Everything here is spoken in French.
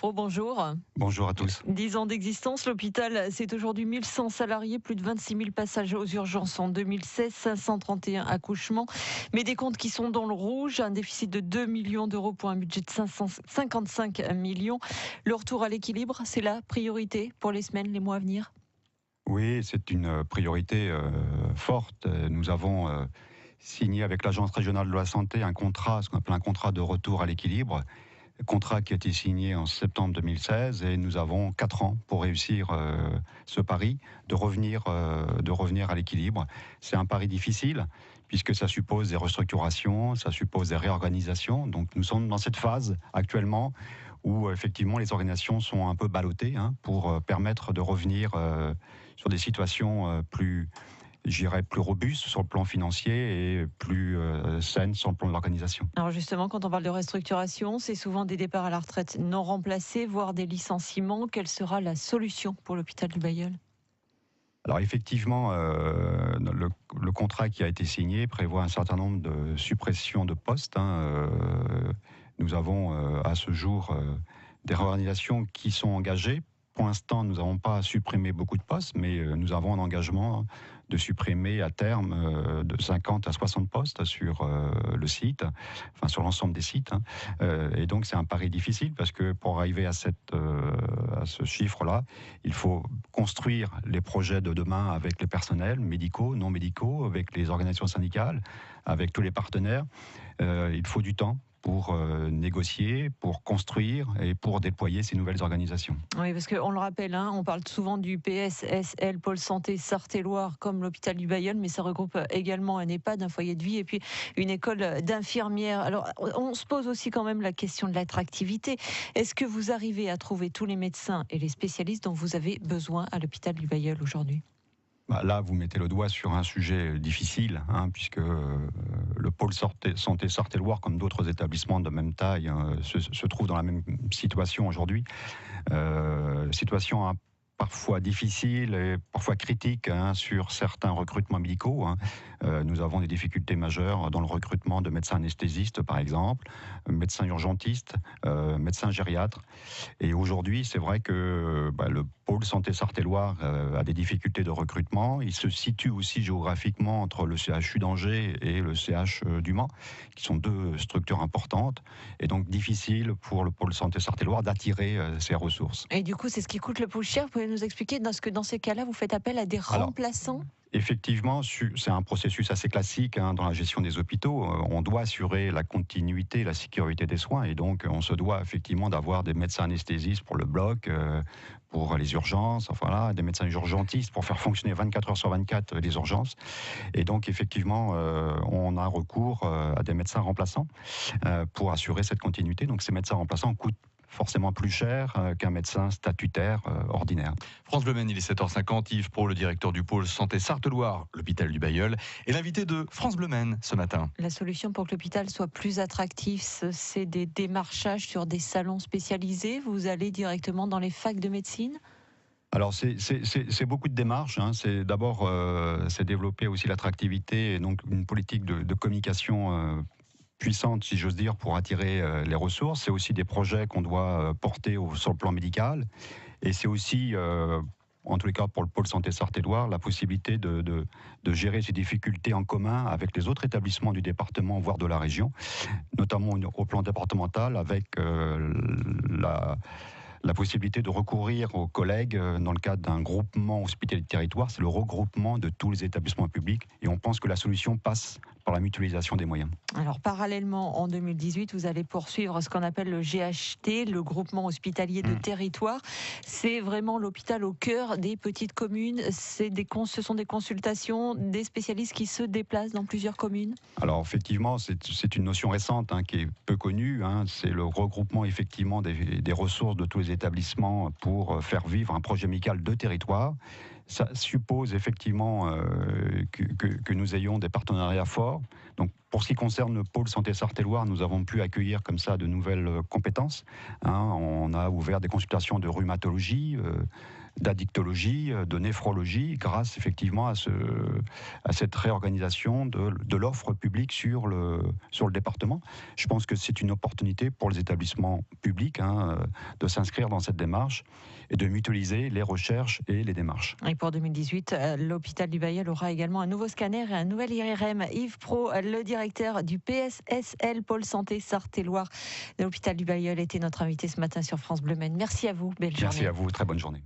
Pro, bonjour. Bonjour à tous. 10 ans d'existence, l'hôpital, c'est aujourd'hui 1100 salariés, plus de 26 000 passages aux urgences en 2016, 531 accouchements, mais des comptes qui sont dans le rouge, un déficit de 2 millions d'euros pour un budget de 555 millions. Le retour à l'équilibre, c'est la priorité pour les semaines, les mois à venir? Oui, c'est une priorité forte. Nous avons signé avec l'Agence régionale de la santé un contrat, ce qu'on appelle un contrat de retour à l'équilibre, contrat qui a été signé en septembre 2016 et nous avons 4 ans pour réussir ce pari de revenir à l'équilibre. C'est un pari difficile puisque ça suppose des restructurations, ça suppose des réorganisations. Donc nous sommes dans cette phase actuellement où effectivement les organisations sont un peu ballottées pour permettre de revenir sur des situations plus robustes sur le plan financier et plus saines sur le plan de l'organisation. Alors justement, quand on parle de restructuration, c'est souvent des départs à la retraite non remplacés, voire des licenciements. Quelle sera la solution pour l'hôpital du Bailleul ? Alors effectivement, le contrat qui a été signé prévoit un certain nombre de suppressions de postes. Nous avons à ce jour des réorganisations qui sont engagées. Pour l'instant, nous n'avons pas supprimé beaucoup de postes, mais nous avons un engagement de supprimer à terme de 50 à 60 postes sur le site, enfin sur l'ensemble des sites. Et donc c'est un pari difficile parce que pour arriver à ce chiffre-là, il faut construire les projets de demain avec les personnels médicaux, non médicaux, avec les organisations syndicales, avec tous les partenaires. Il faut du temps pour négocier, pour construire et pour déployer ces nouvelles organisations. Oui, parce qu'on le rappelle, on parle souvent du PSSL, Pôle Santé Sarthe-et-Loire, comme l'hôpital du Bailleul, mais ça regroupe également un EHPAD, un foyer de vie et puis une école d'infirmières. Alors, on se pose aussi quand même la question de l'attractivité. Est-ce que vous arrivez à trouver tous les médecins et les spécialistes dont vous avez besoin à l'hôpital du Bailleul aujourd'hui ? Là, vous mettez le doigt sur un sujet difficile, puisque le pôle santé Sarthe-et-Loire, comme d'autres établissements de même taille, se trouve dans la même situation aujourd'hui. Situation parfois difficile et parfois critique sur certains recrutements médicaux. Nous avons des difficultés majeures dans le recrutement de médecins anesthésistes, par exemple, médecins urgentistes, médecins gériatres. Et aujourd'hui, c'est vrai que le pôle santé Sarthe-et-Loire a des difficultés de recrutement. Il se situe aussi géographiquement entre le CHU d'Angers et le CH du Mans, qui sont deux structures importantes, et donc difficile pour le pôle santé Sarthe-et-Loire d'attirer ces ressources. Et du coup, c'est ce qui coûte le plus cher. Vous pouvez nous expliquer dans ces cas-là, vous faites appel à des remplaçants ? Effectivement, c'est un processus assez classique dans la gestion des hôpitaux. On doit assurer la continuité, la sécurité des soins, et donc on se doit effectivement d'avoir des médecins anesthésistes pour le bloc, pour les urgences, des médecins urgentistes pour faire fonctionner 24 heures sur 24 les urgences. Et donc effectivement, on a recours à des médecins remplaçants pour assurer cette continuité. Donc ces médecins remplaçants coûtent forcément plus cher qu'un médecin statutaire ordinaire. France Bleu Maine, il est 7h50. Yves Pro, le directeur du pôle santé Sarthe-Loire, l'hôpital du Bailleul, est l'invité de France Bleu Maine ce matin. La solution pour que l'hôpital soit plus attractif, c'est des démarchages sur des salons spécialisés. Vous allez directement dans les facs de médecine ? Alors c'est beaucoup de démarches. C'est d'abord c'est développer aussi l'attractivité et donc une politique de communication puissante, si j'ose dire, pour attirer les ressources. C'est aussi des projets qu'on doit porter sur le plan médical. Et c'est aussi, en tous les cas pour le pôle santé Sarthe-et-Loire, la possibilité de gérer ces difficultés en commun avec les autres établissements du département, voire de la région, notamment au plan départemental, avec la possibilité de recourir aux collègues dans le cadre d'un groupement hospitalier de territoire. C'est le regroupement de tous les établissements publics et on pense que la solution passe par la mutualisation des moyens. Alors parallèlement, en 2018, vous allez poursuivre ce qu'on appelle le GHT, le groupement hospitalier de territoire. C'est vraiment l'hôpital au cœur des petites communes. Ce sont des consultations, des spécialistes qui se déplacent dans plusieurs communes. Alors effectivement, c'est une notion récente qui est peu connue. C'est le regroupement effectivement des ressources de tous les établissements pour faire vivre un projet médical de territoire. ça suppose effectivement que nous ayons des partenariats forts. Donc, pour ce qui concerne le pôle santé Sarthe-et-Loire, nous avons pu accueillir comme ça de nouvelles compétences. On a ouvert des consultations de rhumatologie, d'addictologie, de néphrologie, grâce effectivement à cette réorganisation de l'offre publique sur le département. Je pense que c'est une opportunité pour les établissements publics de s'inscrire dans cette démarche et de mutualiser les recherches et les démarches. Et pour 2018, l'hôpital du Bailleul aura également un nouveau scanner et un nouvel IRM. Yves Pro, le directeur du PSSL Pôle Santé Sarthe-et-Loire de l'hôpital du Bailleul, était notre invité ce matin sur France Bleu Maine. Merci à vous, belle journée. Merci à vous, très bonne journée.